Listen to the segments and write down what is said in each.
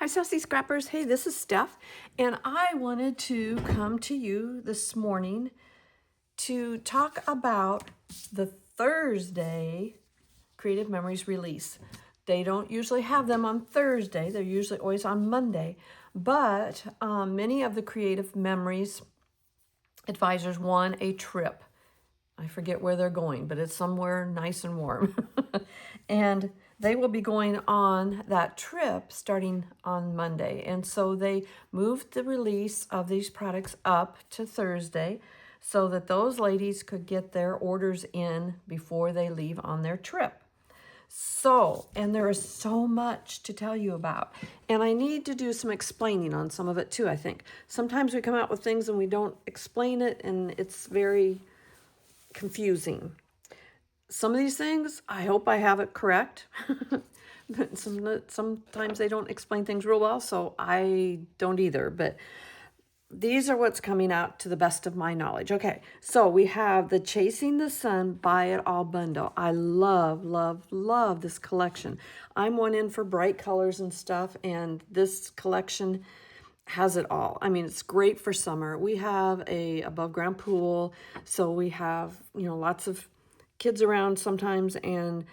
Hi, Sassy Scrappers. Hey, this is Steph, and I wanted to come to you this morning to talk about the Thursday Creative Memories release. They don't usually have them on Thursday. They're usually always on Monday, but many of the Creative Memories advisors won a trip. I forget where they're going, but it's somewhere nice and warm. And they will be going on that trip starting on Monday. And so they moved the release of these products up to Thursday so that those ladies could get their orders in before they leave on their trip. So, and there is so much to tell you about. And I need to do some explaining on some of it too, I think. Sometimes we come out with things and we don't explain it, and it's very confusing. Some of these things, I hope I have it correct. Sometimes they don't explain things real well, so I don't either. But these are what's coming out to the best of my knowledge. Okay, so we have the Chasing the Sun Buy It All bundle. I love, love, love this collection. I'm one in for bright colors and stuff, and this collection has it all. I mean, it's great for summer. We have a above ground pool, so we have, lots of kids around sometimes, and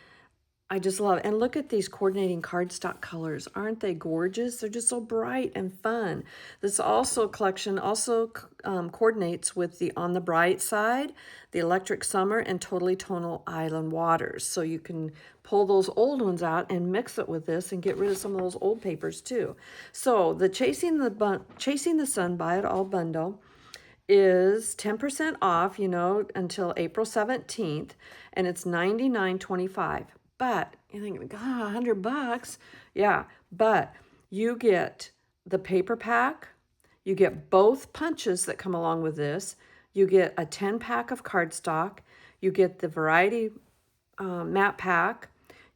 I just love it. And look at these coordinating cardstock colors. Aren't they gorgeous? They're just so bright and fun. This collection also coordinates with the On the Bright Side, the Electric Summer, and Totally Tonal Island Waters. So you can pull those old ones out and mix it with this and get rid of some of those old papers too. So the Chasing the Sun Buy It All bundle is 10% off, until April 17th, and it's $99.25. But you think, God, $100? Yeah, but you get the paper pack, you get both punches that come along with this, you get a 10-pack of cardstock, you get the variety mat pack,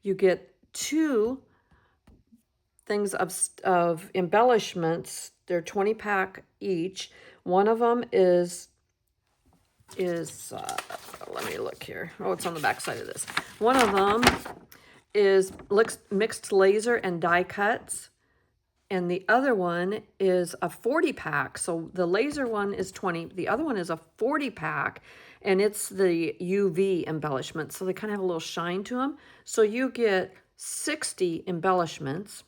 you get 2 things of embellishments. They're 20-pack each. One of them is let me look here. Oh, it's on the back side of this. One of them is mixed laser and die cuts, and the other one is a 40-pack. So the laser one is 20. The other one is a 40-pack, and it's the UV embellishment. So they kind of have a little shine to them. So you get 60 embellishments.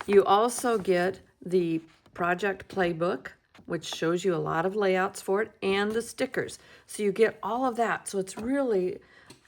You also get the project playbook, which shows you a lot of layouts for it, and the stickers. So you get all of that. So it's really,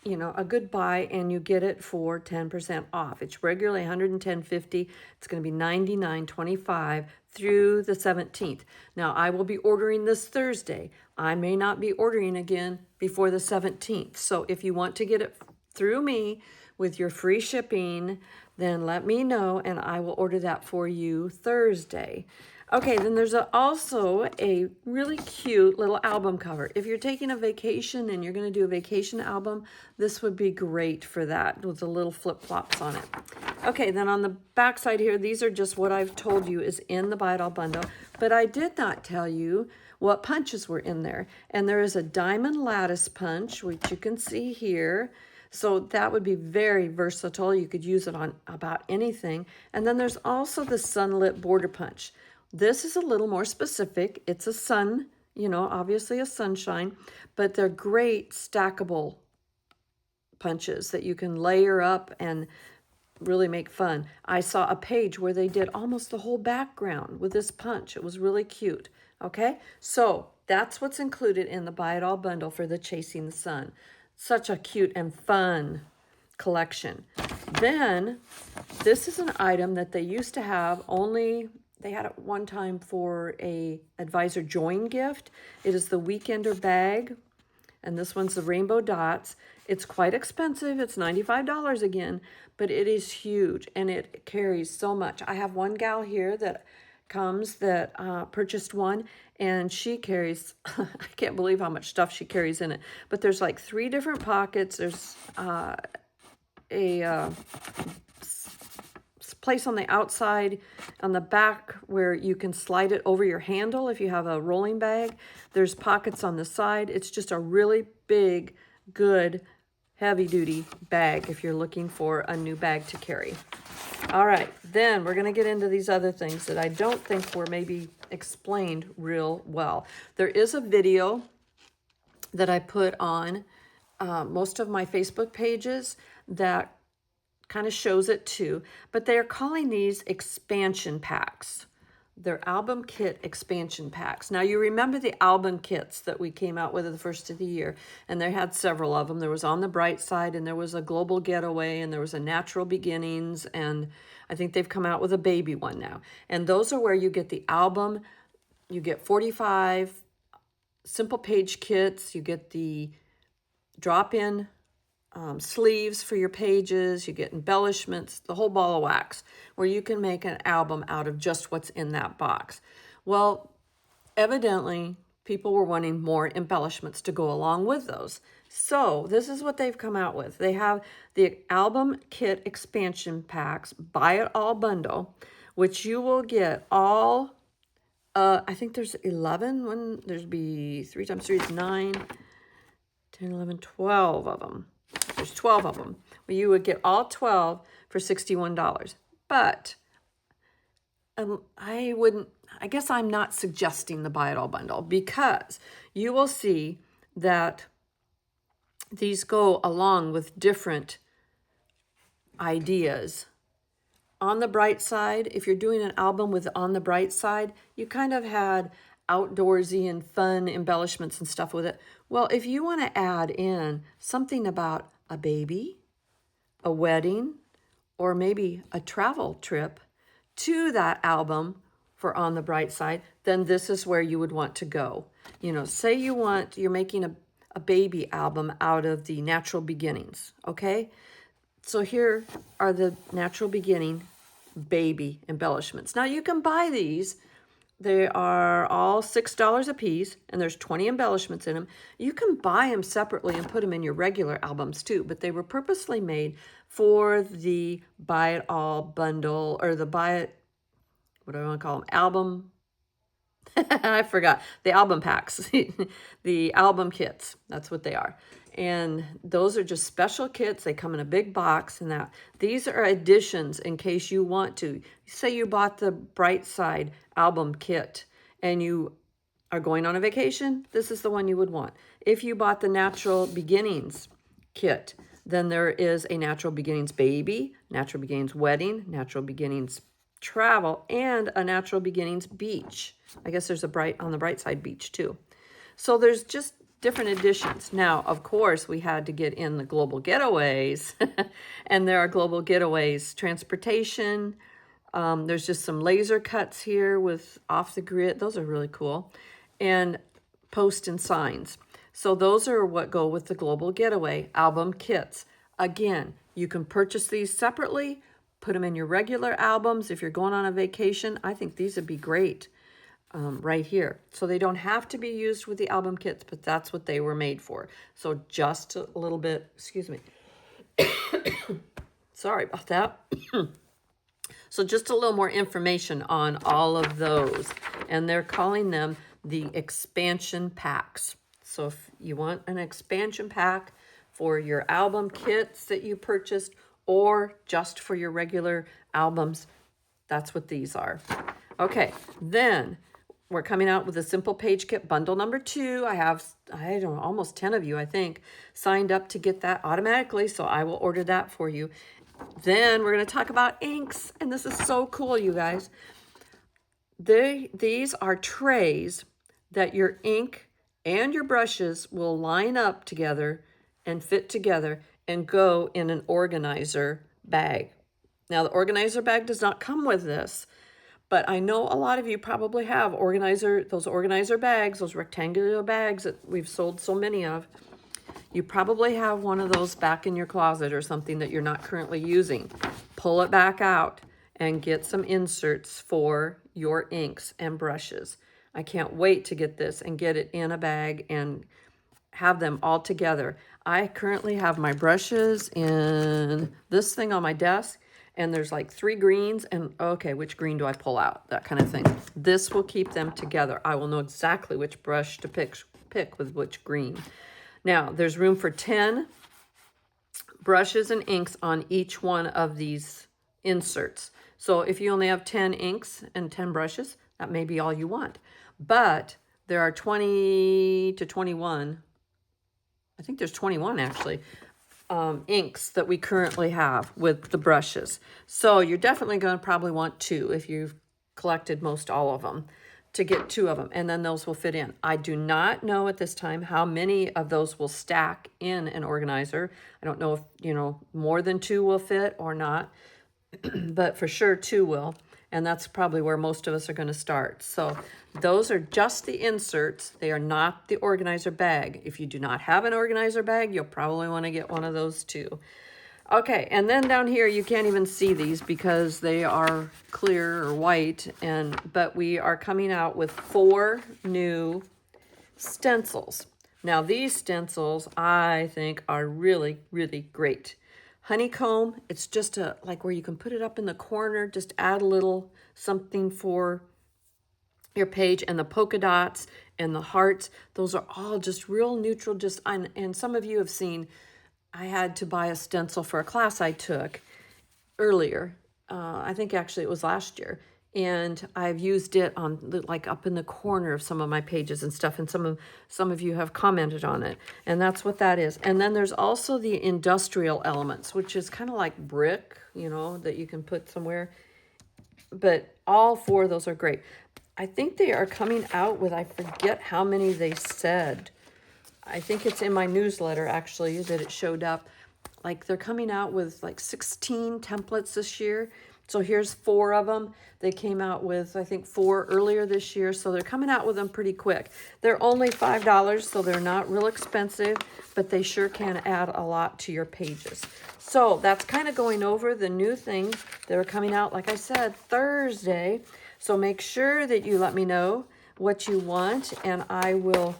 a good buy, and you get it for 10% off. It's regularly $110.50. It's going to be $99.25 through the 17th. Now, I will be ordering this Thursday. I may not be ordering again before the 17th. So if you want to get it through me with your free shipping, then let me know, and I will order that for you Thursday. Okay, then there's also a really cute little album cover. If you're taking a vacation and you're going to do a vacation album, this would be great for that with the little flip-flops on it. Okay, then on the back side here, these are just what I've told you is in the Buy It All bundle, but I did not tell you what punches were in there. And there is a diamond lattice punch, which you can see here. So that would be very versatile. You could use it on about anything. And then there's also the sunlit border punch. This is a little more specific. It's a sun, obviously a sunshine, but they're great stackable punches that you can layer up and really make fun. I saw a page where they did almost the whole background with this punch. It was really cute. Okay, so that's what's included in the Buy It All bundle for the Chasing the Sun. Such a cute and fun collection. Then this is an item that they used to have only. They had it one time for a advisor join gift. It is the Weekender bag, and this one's the rainbow dots. It's quite expensive. It's $95 again, but it is huge, and it carries so much. I have one gal here that purchased one, and she carries, I can't believe how much stuff she carries in it, but there's like 3 different pockets. There's a place on the outside, on the back, where you can slide it over your handle if you have a rolling bag. There's pockets on the side. It's just a really big, good, heavy-duty bag if you're looking for a new bag to carry. All right, then we're going to get into these other things that I don't think were maybe explained real well. There is a video that I put on most of my Facebook pages that kind of shows it too, but they are calling these expansion packs. They're album kit expansion packs. Now you remember the album kits that we came out with at the first of the year, and they had several of them. There was On the Bright Side, and there was a Global Getaway, and there was a Natural Beginnings, and I think they've come out with a baby one now. And those are where you get the album, you get 45 simple page kits, you get the drop-in sleeves for your pages, you get embellishments, the whole ball of wax, where you can make an album out of just what's in that box. Well, evidently, people were wanting more embellishments to go along with those. So this is what they've come out with. They have the album kit expansion packs, buy it all bundle, which you will get all, I think there's 11, there's be 3 times 3 is 9, 10, 11, 12 of them. There's 12 of them. Well, you would get all 12 for $61. But I guess I'm not suggesting the buy it all bundle, because you will see that these go along with different ideas. On the Bright Side, if you're doing an album with On the Bright Side, you kind of had outdoorsy and fun embellishments and stuff with it. Well, if you want to add in something about a baby, a wedding, or maybe a travel trip to that album for On the Bright Side, then this is where you would want to go. You know, say you're making a baby album out of the Natural Beginnings, okay? So here are the Natural Beginning baby embellishments. Now you can buy these. They are all $6 a piece, and there's 20 embellishments in them. You can buy them separately and put them in your regular albums too, but they were purposely made for the buy it all bundle, or the buy it, what do I want to call them? Album, I forgot, the album packs, the album kits, that's what they are. And those are just special kits. They come in a big box, and that these are additions in case you want to. Say you bought the Bright Side album kit and you are going on a vacation, this is the one you would want. If you bought the Natural Beginnings kit, then there is a Natural Beginnings baby, Natural Beginnings wedding, Natural Beginnings travel, and a Natural Beginnings beach. I guess there's On the Bright Side beach too. So there's just different editions. Now, of course, we had to get in the Global Getaways, and there are Global Getaways transportation. There's just some laser cuts here with off the grid. Those are really cool. And post and signs. So those are what go with the Global Getaway album kits. Again, you can purchase these separately, put them in your regular albums. If you're going on a vacation, I think these would be great. Right here. So they don't have to be used with the album kits, but that's what they were made for. So just a little bit, excuse me. Sorry about that. So just a little more information on all of those. And they're calling them the expansion packs. So if you want an expansion pack for your album kits that you purchased, or just for your regular albums, that's what these are. Okay, then we're coming out with a simple page kit bundle number 2. I have, I don't know, almost 10 of you, I think, signed up to get that automatically. So I will order that for you. Then we're going to talk about inks. And this is so cool, you guys. These are trays that your ink and your brushes will line up together and fit together and go in an organizer bag. Now, the organizer bag does not come with this, but I know a lot of you probably have those organizer bags, those rectangular bags that we've sold so many of. You probably have one of those back in your closet or something that you're not currently using. Pull it back out and get some inserts for your inks and brushes. I can't wait to get this and get it in a bag and have them all together. I currently have my brushes in this thing on my desk, and there's like 3 greens, and okay, which green do I pull out? That kind of thing. This will keep them together. I will know exactly which brush to pick with which green. Now, there's room for 10 brushes and inks on each one of these inserts. So if you only have 10 inks and 10 brushes, that may be all you want. But there are 20 to 21, I think there's 21 actually, inks that we currently have with the brushes. So you're definitely going to probably want 2 if you've collected most all of them, to get 2 of them, and then those will fit in. I do not know at this time how many of those will stack in an organizer. I don't know if, you know, more than 2 will fit or not, but for sure 2 will. And that's probably where most of us are going to start. So those are just the inserts. They are not the organizer bag. If you do not have an organizer bag, you'll probably want to get one of those too. Okay, and then down here, you can't even see these because they are clear or white, but we are coming out with 4 new stencils. Now, these stencils, I think, are really, really great. Honeycomb, it's just like where you can put it up in the corner, just add a little something for your page, and the polka dots and the hearts, those are all just real neutral, and some of you have seen, I had to buy a stencil for a class I took earlier. I think actually it was last year. And I've used it on like up in the corner of some of my pages and stuff. And some of you have commented on it. And that's what that is. And then there's also the industrial elements, which is kind of like brick, you know, that you can put somewhere. But all 4 of those are great. I think they are coming out with, I forget how many they said. I think it's in my newsletter, actually, that it showed up. Like, they're coming out with, like, 16 templates this year. So here's 4 of them. They came out with, I think, 4 earlier this year. So they're coming out with them pretty quick. They're only $5, so they're not real expensive, but they sure can add a lot to your pages. So that's kind of going over the new things that are coming out, like I said, Thursday. So make sure that you let me know what you want, and I will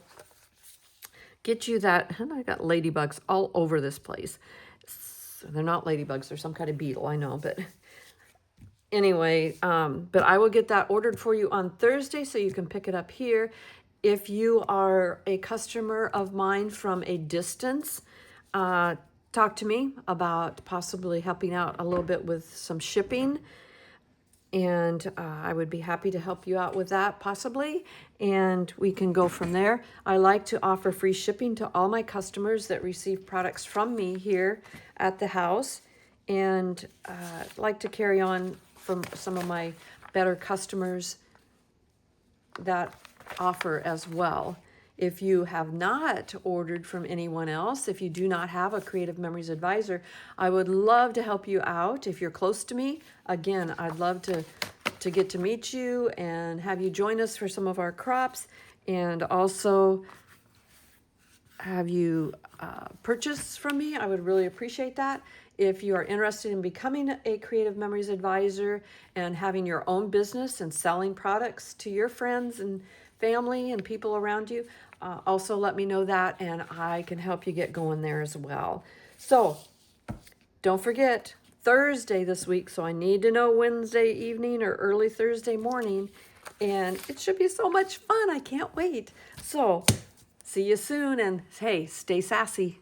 get you that. And I got ladybugs all over this place. So they're not ladybugs, they're some kind of beetle, I know, but anyway, but I will get that ordered for you on Thursday so you can pick it up here. If you are a customer of mine from a distance, talk to me about possibly helping out a little bit with some shipping. And I would be happy to help you out with that possibly. And we can go from there. I like to offer free shipping to all my customers that receive products from me here at the house. And like to carry on from some of my better customers that offer as well. If you have not ordered from anyone else, if you do not have a Creative Memories advisor, I would love to help you out. If you're close to me, again, I'd love to get to meet you and have you join us for some of our crops, and also have you purchase from me. I would really appreciate that. If you are interested in becoming a Creative Memories advisor and having your own business and selling products to your friends and family and people around you, also let me know that, and I can help you get going there as well. So don't forget, Thursday this week, so I need to know Wednesday evening or early Thursday morning, and it should be so much fun. I can't wait. So see you soon, and hey, stay sassy.